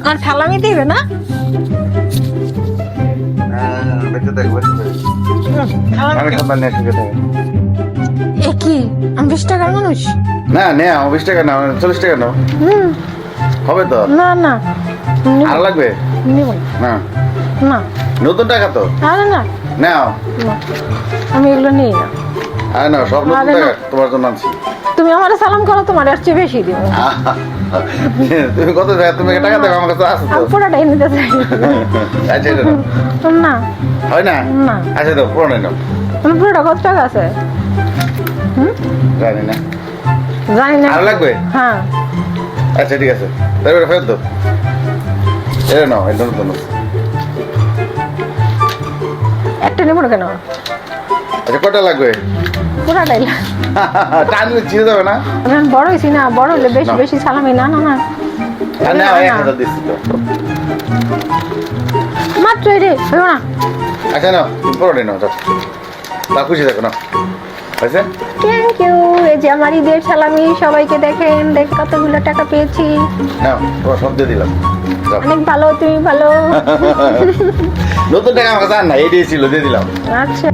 আর সালামি দিবে না? এ কি আমি 20 টাকার মানুষ? না নে 20 টাকা না 40 টাকা নাও হবে তো। না না আর লাগবে নিব না না। নতুন টাকা তো আরে না নাও। না, আমি এগুলো নিই না। আরে না সব নতুন আরে না। টাকা তোমার জন্য আনছি। তুমি আমার সালাম করো, তোমার আর চেয়ে বেশি দিব। তুমি কত দেয় তুমি টাকা দেবে আমার কাছে আছে তো। আমি পুরোটাই নিতে চাই। আচ্ছা এটা নাও। না হয় না না আচ্ছা দাও পুরো নাও। আমার পুরোটা কত টাকা আছে জানি না জানি না। আর লাগবে হ্যাঁ আচ্ছা ঠিক আছে তাহলে ফেরত দাও। এটা নাও এটা নতুন আছে। একটা নেবো না কেন? আচ্ছা কটা লাগবে? পুরাটাই টানলে চিনে যাবে না। আমি এখন বড় হয়েছি না, বড় হলে বেশি না। বেশি সালামি না না না আর না না, 1000 দিচ্ছি তো। মাত্র রে হইব না। আচ্ছা নাও পুরোটাই নাও যাও তা খুশি থাকো না হয়েছে। Thank you. এই যে আমার ঈদের সালামি সবাইকে দেখেন, দেখ কতগুলো টাকা পেয়েছি। নাও তোমার সব দিয়ে দিলাম যাও। অনেক ভালো, তুমি ভালো। নতুন টাকা আমার কাছে আর না এটাই ছিল দিয়ে দিলাম। আচ্ছা